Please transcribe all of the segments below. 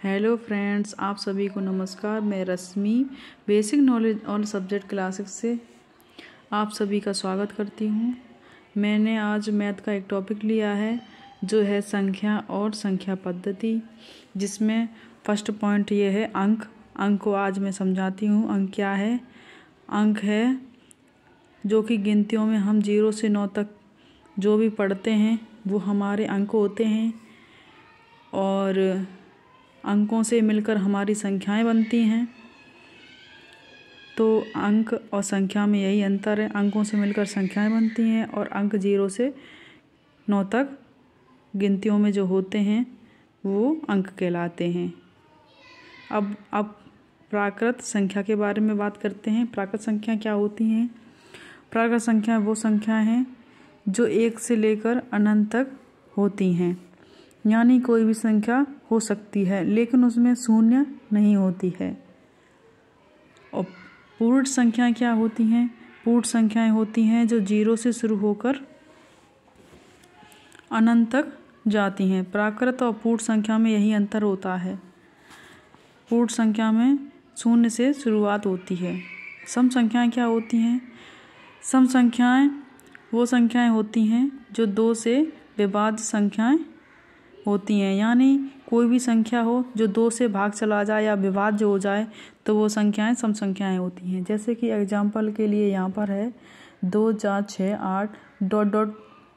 Hello friends, आप सभी को नमस्कार। मैं Rashmi basic knowledge on subject classes से आप सभी का स्वागत करती हूँ। मैंने आज मैथ का एक टॉपिक लिया है जो है संख्या और संख्या पद्धति, जिसमें फर्स्ट पॉइंट ये है अंक। अंक को आज मैं समझाती हूँ। अंक क्या है? अंक है जो कि गिनतियों में हम 0 से 9 तक जो भी पढ़ते हैं वो हमारे अंक होते हैं, और अंकों से मिलकर हमारी संख्याएं बनती हैं। तो अंक और संख्या में यही अंतर है, अंकों से मिलकर संख्याएं बनती हैं और अंक 0 से 9 तक गिनतियों में जो होते हैं वो अंक कहलाते हैं। अब प्राकृत संख्या के बारे में बात करते हैं। प्राकृत संख्या क्या होती हैं? प्राकृत संख्या वो संख्याएं हैं जो 1 से लेकर अनंत तक होती हैं, यानी कोई भी संख्या हो सकती है लेकिन उसमें शून्य नहीं होती है। और पूर्ण संख्याएं क्या होती हैं? पूर्ण संख्याएं होती हैं जो 0 से शुरू होकर अनंत तक जाती हैं। प्राकृत और पूर्ण संख्या में यही अंतर होता है। पूर्ण संख्या में शून्य से शुरुआत होती है। सम संख्याएं क्या होती हैं? सम संख्याएं वो संख्याएं होती हैं जो 2 से विभाज्य संख्याएं होती हैं, यानी कोई भी संख्या हो जो 2 से भाग चला जाए या विभाज्य हो जाए तो वो संख्याएं सम संख्याएं होती हैं। जैसे कि एग्जाम्पल के लिए यहाँ पर है 2, 4, 6, 8 ...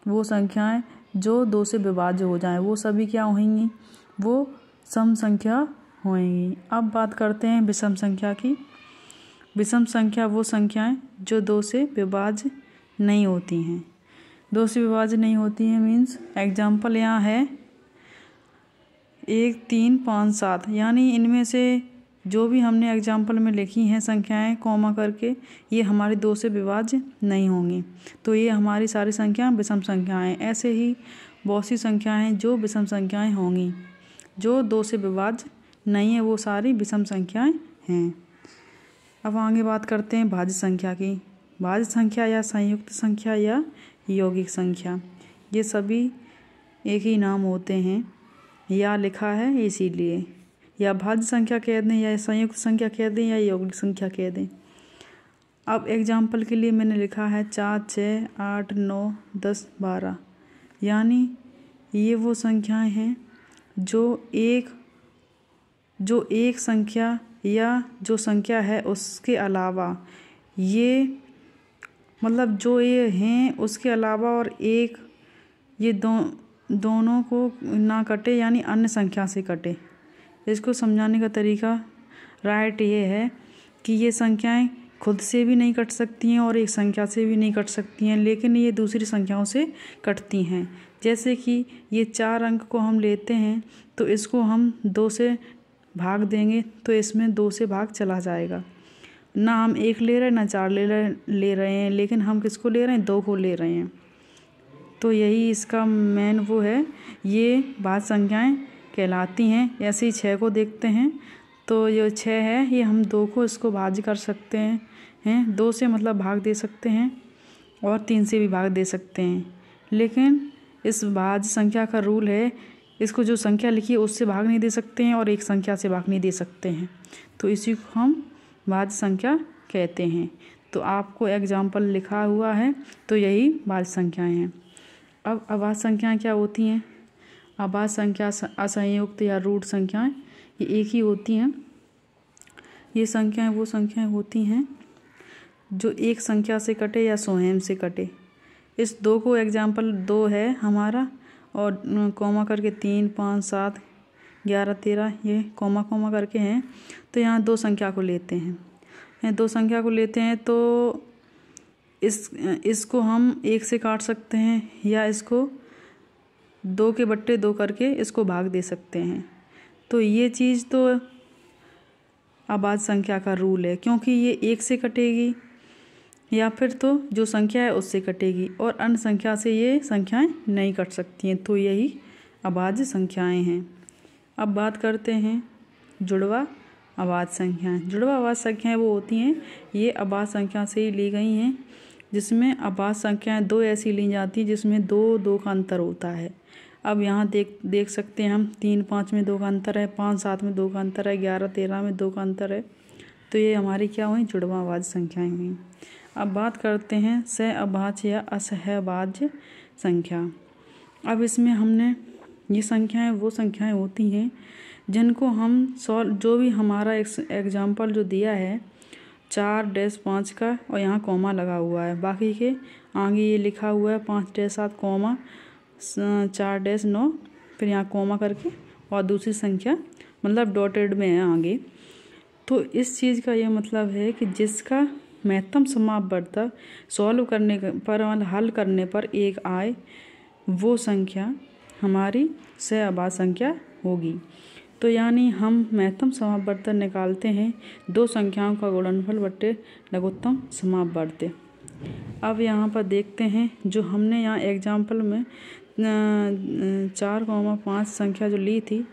वो संख्याएं जो 2 से विभाज्य हो जाएं वो सभी क्या होंगी? वो सम संख्या होंगी। अब बात करते हैं विषम संख्या की। विषम संख्या वो संख्याएं जो 2 से विभाज्य नहीं होती हैं। 2 से विभाज्य नहीं होती हैं मीन्स एग्जाम्पल यहाँ है 1, 3, 5, 7, यानी इनमें से जो भी हमने एग्जाम्पल में लिखी हैं संख्याएं कॉमा करके, ये हमारी 2 से विभाज्य नहीं होंगी, तो ये हमारी सारी संख्या विषम संख्याएं। ऐसे ही बहुत सी संख्याएं जो विषम संख्याएं होंगी, जो 2 से विभाज्य नहीं है, वो सारी विषम संख्याएं हैं। अब आगे बात करते हैं भाज्य संख्या की। भाज्य संख्या या संयुक्त संख्या या यौगिक संख्या, ये सभी एक ही नाम होते हैं, या लिखा है इसीलिए। या भाज्य संख्या कह दें, या संयुक्त संख्या कह दें, या यौगिक संख्या कह दें। अब एग्जाम्पल के लिए मैंने लिखा है 4, 6, 8, 9, 10, 12, यानी ये वो संख्याएं हैं जो एक संख्या या जो संख्या है उसके अलावा, ये मतलब जो ये हैं उसके अलावा और एक, ये दोनों को ना कटे, यानी अन्य संख्या से कटे। इसको समझाने का तरीका राइट ये है कि ये संख्याएं खुद से भी नहीं कट सकती हैं और एक संख्या से भी नहीं कट सकती हैं, लेकिन ये दूसरी संख्याओं से कटती हैं। जैसे कि ये 4 अंक को हम लेते हैं तो इसको हम 2 से भाग देंगे तो इसमें 2 से भाग चला जाएगा। ना हम 1 ले रहे हैं ना 4 ले रहे हैं, लेकिन हम किसको ले रहे हैं? 2 को ले रहे हैं। तो यही इसका मेन वो है, ये भाज्य संख्याएं कहलाती हैं। ऐसे ही 6 को देखते हैं तो ये 6 है, ये हम 2 को इसको भाज्य कर सकते हैं 2 से मतलब भाग दे सकते हैं, और 3 से भी भाग दे सकते हैं। लेकिन इस भाज्य संख्या का रूल है, इसको जो संख्या लिखी है उससे भाग नहीं दे सकते हैं और एक संख्या से भाग नहीं दे सकते हैं, तो इसी को हम भाज्य संख्या कहते हैं। तो आपको एग्जाम्पल लिखा हुआ है तो यही भाज्य संख्याएं हैं। अब अभाज्य संख्याएं क्या होती हैं? अभाज्य संख्या असंयुक्त या रूट संख्याएं ये एक ही होती हैं। ये संख्याएं वो संख्याएं होती हैं जो एक संख्या से कटे या स्वयं से कटे। इस 2 को एग्जाम्पल 2 है हमारा, और कॉमा करके 3, 5, 7, 11, 13 ये कॉमा करके हैं। तो यहाँ 2 संख्या को लेते हैं, 2 संख्या को लेते हैं तो इसको हम 1 से काट सकते हैं, या इसको 2 के बट्टे 2 करके इसको भाग दे सकते हैं। तो ये चीज़ तो अभाज्य संख्या का रूल है, क्योंकि ये 1 से कटेगी या फिर तो जो संख्या है उससे कटेगी, और अन्य संख्या से ये संख्याएं नहीं कट सकती हैं, तो यही अभाज्य संख्याएं हैं। अब बात करते हैं जुड़वा अभाज्य संख्याएं। जुड़वा अभाज्य संख्याएं वो होती हैं, ये अभाज्य संख्या से ही ली गई हैं, जिसमें अभाज्य संख्याएं 2 ऐसी ली जाती हैं जिसमें 2 का अंतर होता है। अब यहाँ देख सकते हैं हम 3 5 में 2 का अंतर है, 5 7 में 2 का अंतर है, 11 13 में 2 का अंतर है। तो ये हमारी क्या हुई, जुड़वांभाज्य संख्याएं हुई। अब बात करते हैं सहअभाज्य या असहभाज्य संख्या। अब इसमें हमने ये संख्याएं वो संख्याएं होती हैं जिनको हम जो भी हमारा एग्जाम्पल जो दिया है 4-5 का और यहाँ कॉमा लगा हुआ है, बाकी के आगे ये लिखा हुआ है 5-7 कॉमा 4-9 फिर यहाँ कॉमा करके और दूसरी संख्या मतलब डॉटेड में है आगे। तो इस चीज़ का ये मतलब है कि जिसका महत्तम समापवर्तक सॉल्व करने पर मतलब हल करने पर 1 आए वो संख्या हमारी सहअभाज्य संख्या होगी। तो यानी हम महत्तम समापवर्तक निकालते हैं 2 संख्याओं का गुणनफल बट्टे लघुत्तम समापवर्तक। अब यहाँ पर देखते हैं जो हमने यहाँ एग्जाम्पल में 4-5 संख्या जो ली थी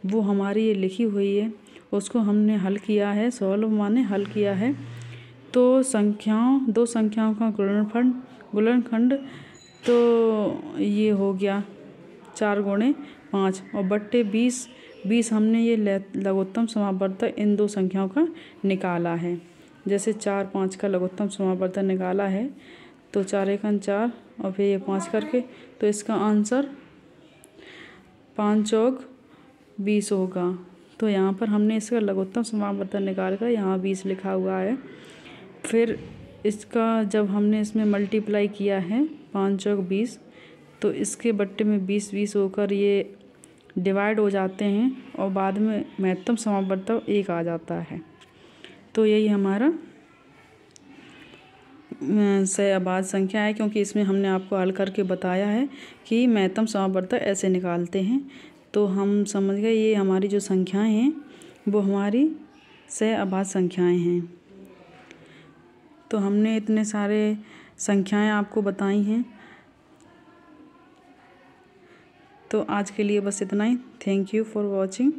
वो हमारी ये लिखी हुई है, उसको हमने हल किया है, सॉल्व माने हल किया है। तो 2 संख्याओं का गुणनखंड तो ये हो गया 4 × 5 और बट्टे 20 हमने ये लघुत्तम समापवर्तक इन 2 संख्याओं का निकाला है। जैसे 4-5 का लघुत्तम समापवर्तक निकाला है तो 4 × 4 और फिर ये 5 करके, तो इसका आंसर 5 चौक 20 होगा। तो यहाँ पर हमने इसका लघुत्तम समापवर्तक निकाल कर यहाँ 20 लिखा हुआ है। फिर इसका जब हमने इसमें मल्टीप्लाई किया है 5 चौक 20 तो इसके बट्टे में 20 होकर ये डिवाइड हो जाते हैं और बाद में महत्तम समापवर्तक 1 आ जाता है। तो यही हमारा सहअभाज्य संख्या है, क्योंकि इसमें हमने आपको हल करके बताया है कि महत्तम समापवर्तक ऐसे निकालते हैं। तो हम समझ गए ये हमारी जो संख्याएं हैं वो हमारी सहअभाज्य संख्याएं हैं। तो हमने इतने सारे संख्याएं आपको बताई हैं। तो आज के लिए बस इतना ही। Thank you for watching.